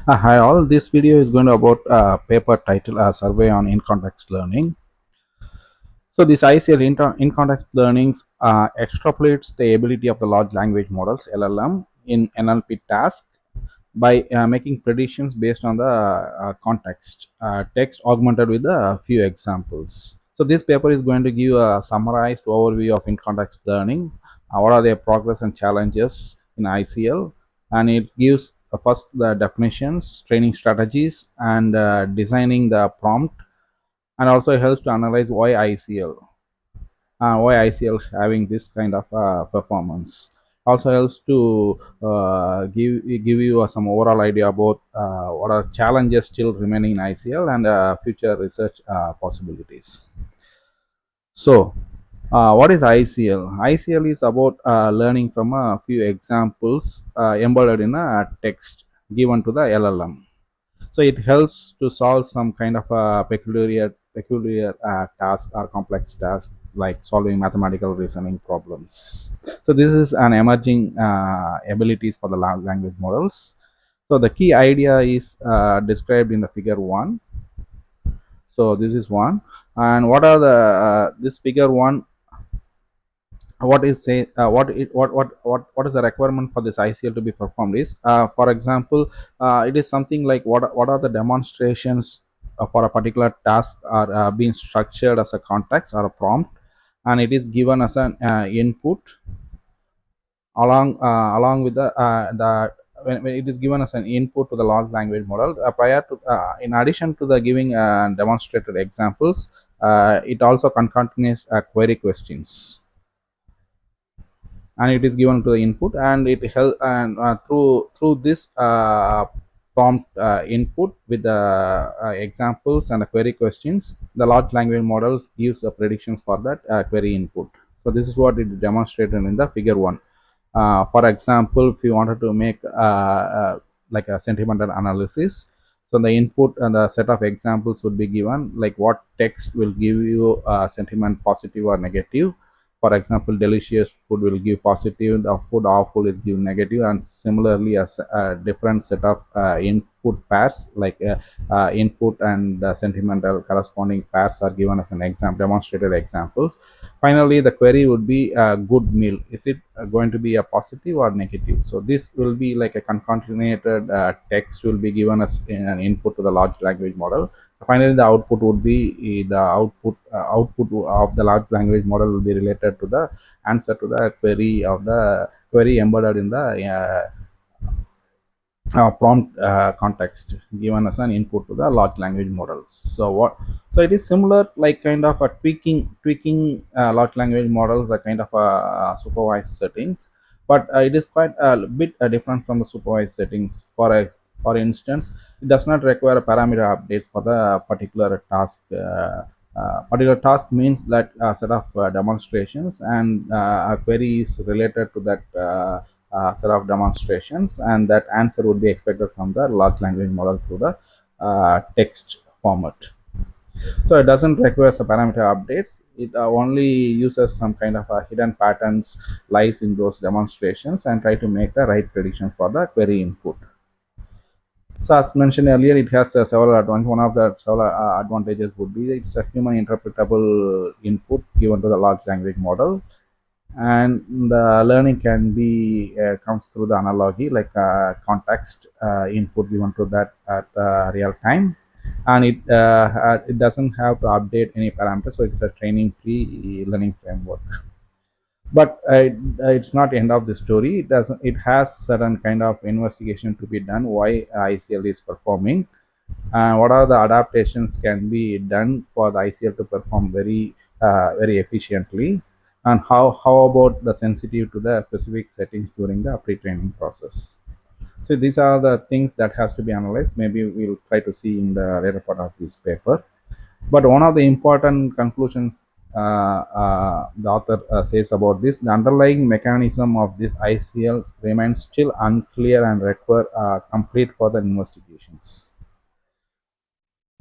Hi all, this video is going to about paper title survey on in-context learning. So this ICL in-context learnings extrapolates the ability of the large language models LLM in NLP tasks by making predictions based on the context text augmented with a few examples. So this paper is going to give a summarized overview of in-context learning, what are their progress and challenges in ICL, and it gives first the definitions, training strategies, and designing the prompt, and also helps to analyze why ICL having this kind of performance. Also helps to give you some overall idea about what are challenges still remaining in ICL and future research possibilities. So, what is ICL? ICL is about learning from a few examples embedded in a text given to the LLM. So it helps to solve some kind of a peculiar task or complex task like solving mathematical reasoning problems. So this is an emerging abilities for the language models. So the key idea is described in the figure 1. So this is one, and what are the this figure 1, what is say what is the requirement for this ICL to be performed is, for example, it is something like what are the demonstrations for a particular task are being structured as a context or a prompt, and it is given as an input along with the when it is given as an input to the large language model, prior to in addition to the giving demonstrated examples, it also concatenates query questions, and it is given to the input, and it help, and through this prompt input with the examples and the query questions, the large language models gives the predictions for that query input. So this is what it demonstrated in the figure 1. For example, if you wanted to make like a sentimental analysis, so the input and the set of examples would be given, like what text will give you sentiment positive or negative. For example, delicious food will give positive, the food awful is give negative, and similarly as a different set of input pairs, like input and sentimental corresponding pairs are given as an example, demonstrated examples. Finally, the query would be a good meal, is it going to be a positive or negative? So this will be like a concatenated text will be given as an input to the large language model. Finally, the output would be the output of the large language model will be related to the answer to the query embedded in the prompt context given as an input to the large language models. So it is similar, like kind of a tweaking large language models, the kind of supervised settings, but it is quite a bit different from the supervised settings. For instance, it does not require parameter updates for the particular task. Particular task means that a set of demonstrations, and a query is related to that set of demonstrations, and that answer would be expected from the large language model through the text format. So it doesn't require some parameter updates. It only uses some kind of hidden patterns lies in those demonstrations and try to make the right predictions for the query input. So as mentioned earlier, it has several advantages. One of the several advantages would be it's a human interpretable input given to the large language model, and the learning can be comes through the analogy, like context input given to that at real time, and it doesn't have to update any parameters, so it's a training free learning framework. But it's not end of the story. It has certain kind of investigation to be done why ICL is performing, and what are the adaptations can be done for the ICL to perform very efficiently, and how about the sensitive to the specific settings during the pre-training process. So these are the things that has to be analyzed. Maybe we'll try to see in the later part of this paper. But one of the important conclusions the author says about this, the underlying mechanism of this ICL remains still unclear and require complete further investigations.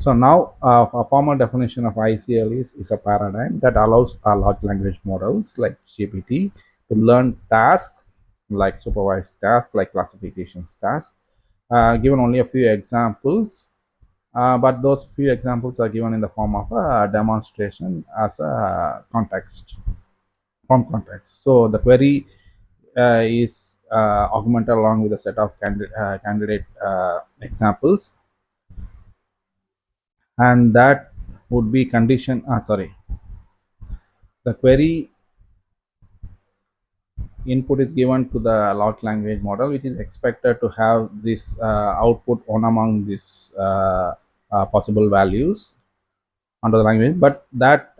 So now, a formal definition of ICL is a paradigm that allows large language models like GPT to learn tasks like supervised tasks, like classifications tasks, given only a few examples, but those few examples are given in the form of a demonstration as a context, form context. So the query is augmented along with a set of candidate examples, and that would be condition. Sorry, the query input is given to the large language model, which is expected to have this output one among these possible values under the language, but that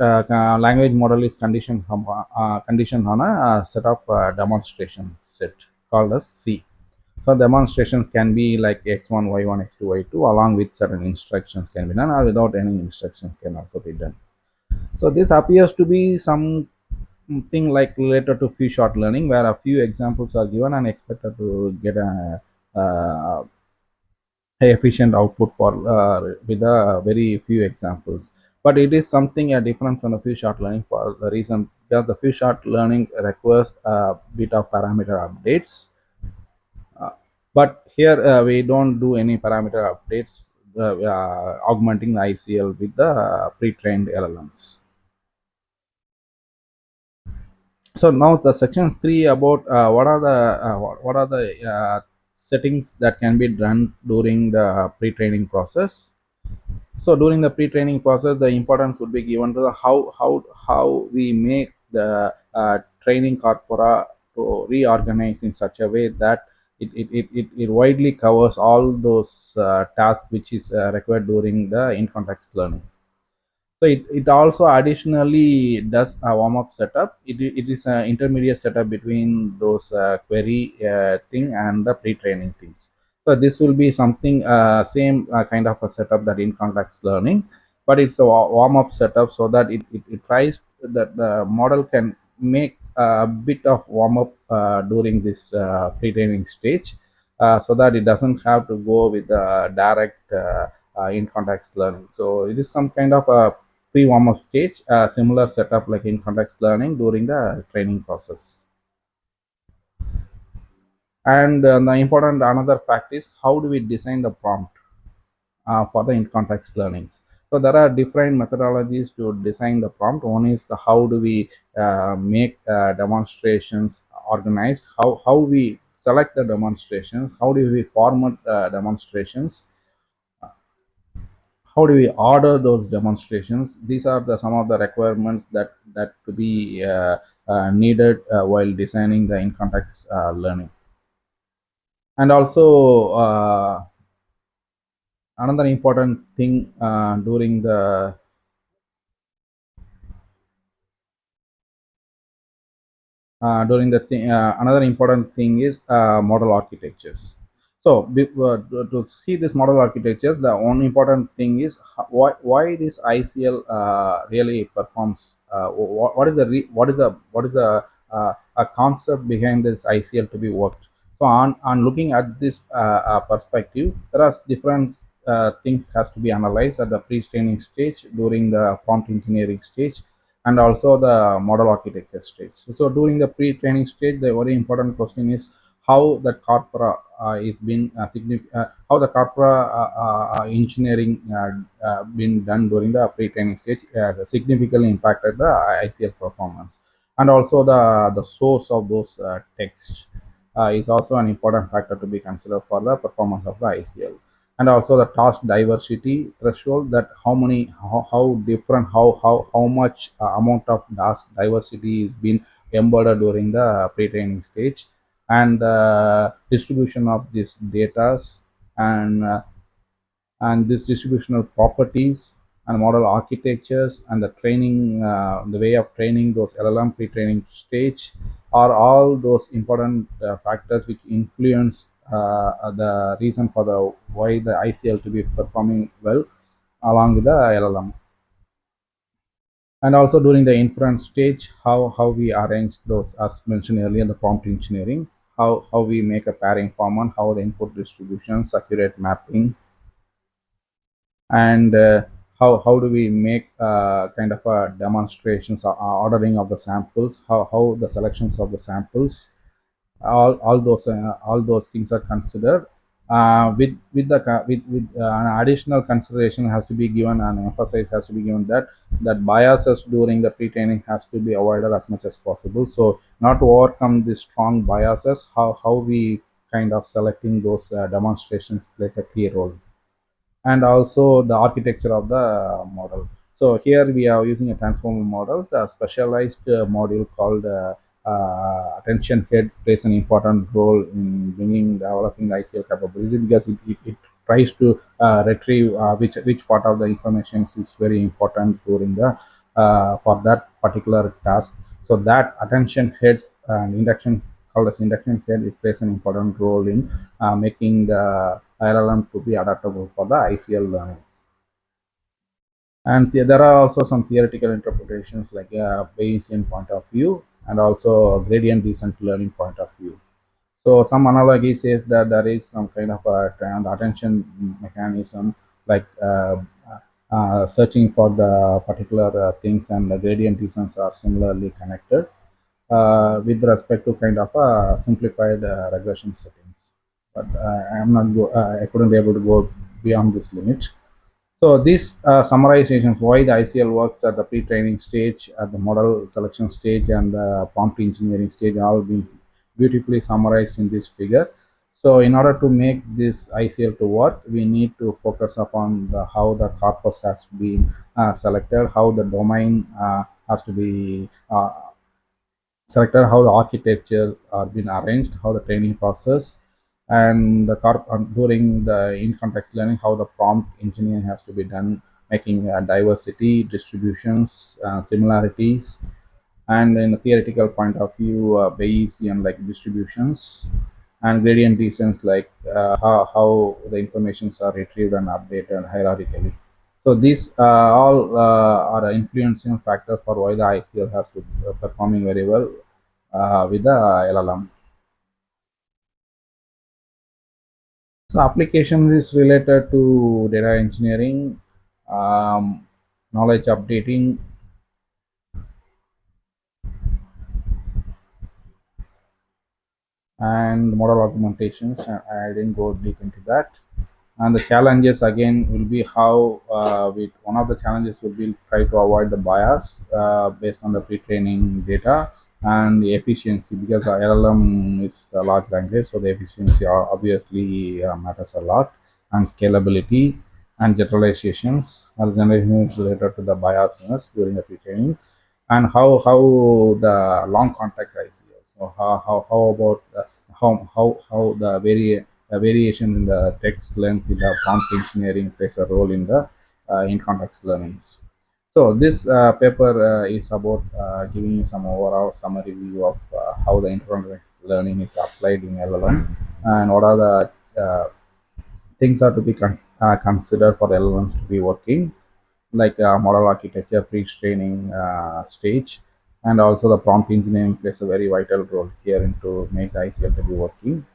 language model is conditioned on a set of demonstration set called as C. So demonstrations can be like x1, y1, x2, y2, along with certain instructions can be done, or without any instructions can also be done. So this appears to be something like related to few short learning, where a few examples are given and expected to get uh, a efficient output for with a very few examples. But it is something different from the few short learning for the reason that the few short learning requires a bit of parameter updates. Uh, but here we don't do any parameter updates, augmenting the ICL with the pre-trained LLMs. So now the section 3 about what are the settings that can be done during the pre-training process. So during the pre-training process, the importance would be given to the how we make the training corpora to reorganize in such a way that it widely covers all those tasks which is required during the in context learning. So it also additionally does a warm-up setup. It is an intermediate setup between those query thing and the pre-training things. So this will be something same kind of a setup that in context learning, but it's a warm-up setup so that it tries that the model can make a bit of warm-up during this pre-training stage, so that it doesn't have to go with the direct in context learning. So it is some kind of a pre-warm-up stage, a similar setup like in context learning during the training process. And the important another fact is how do we design the prompt for the in context learnings. So there are different methodologies to design the prompt. One is the how do we make demonstrations organized, how we select the demonstrations, how do we format demonstrations, how do we order those demonstrations. These are the some of the requirements that to be needed while designing the in context learning. And also another important thing during the another important thing is model architectures. So to see this model architecture, the one important thing is why this ICL really performs. What is the a concept behind this ICL to be worked. So on looking at this perspective, there are different things has to be analyzed at the pre-training stage, during the prompt engineering stage, and also the model architecture stage. So during the pre-training stage, the very important question is how the corpora is been how the corpora engineering been done during the pre-training stage significantly impacted the ICL performance, and also the source of those texts is also an important factor to be considered for the performance of the ICL. And also the task diversity threshold, that how many how different how much amount of task diversity is being embedded during the pre-training stage, and the distribution of these datas, and this distributional properties and model architectures, and the training the way of training those LLM pre-training stage are all those important factors which influence the reason for the why the ICL to be performing well along with the LLM. And also during the inference stage, how we arrange those, as mentioned earlier, the prompt engineering, how we make a pairing format, how the input distributions, accurate mapping, and how do we make kind of a demonstrations or ordering of the samples, how the selections of the samples, all those things are considered. With an additional consideration has to be given and emphasis has to be given that biases during the pre-training has to be avoided as much as possible. So not to overcome the strong biases, how we kind of selecting those demonstrations plays a key role, and also the architecture of the model. So here we are using a transformer models. A specialized module called attention head plays an important role in bringing developing the ICL capability, because it tries to retrieve which part of the information is very important during the for that particular task. So that attention heads and induction, called as induction head, is plays an important role in making the LLM to be adaptable for the ICL learning. And there are also some theoretical interpretations like Bayesian point of view and also gradient descent learning point of view. So some analogy says that there is some kind of an attention mechanism, like searching for the particular things, and the gradient descents are similarly connected with respect to kind of simplified regression settings. But I couldn't be able to go beyond this limit. So these summarizations why the ICL works at the pre-training stage, at the model selection stage, and the prompt engineering stage all been beautifully summarized in this figure. So in order to make this ICL to work, we need to focus upon how the corpus has been selected, how the domain has to be selected, how the architecture are been arranged, how the training process, and during the in context learning, how the prompt engineering has to be done, making diversity, distributions, similarities, and in a theoretical point of view, Bayesian like distributions, and gradient descents like how the informations are retrieved and updated hierarchically. So these all are influencing factors for why the ICL has to performing very well with the LLM. So application is related to data engineering, knowledge updating, and model augmentations. I didn't go deep into that. And the challenges again will be how with one of the challenges will be try to avoid the bias based on the pre-training data, and the efficiency, because the LLM is a large language, so the efficiency obviously matters a lot, and scalability and generalizations. Generalization is related to the biasness during the pre-training, and how the long contact ICL. So how about how the variation in the text length in the prompt engineering plays a role in the in context learnings. So this paper is about giving you some overall summary view of how the in-context learning is applied in LLM, and what are the things are to be considered for LLMs to be working, like model architecture, pre-training stage, and also the prompt engineering plays a very vital role here into make the ICL to be working.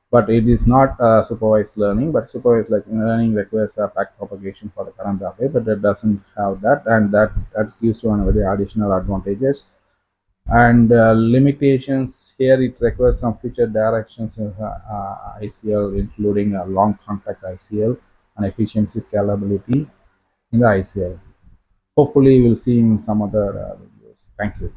But it is not supervised learning, but supervised like learning requires a back propagation for the current update, but that doesn't have that, and that gives one very additional advantages. And limitations here, it requires some future directions in ICL, including a long contact ICL and efficiency scalability in the ICL. Hopefully we'll see in some other videos. Thank you.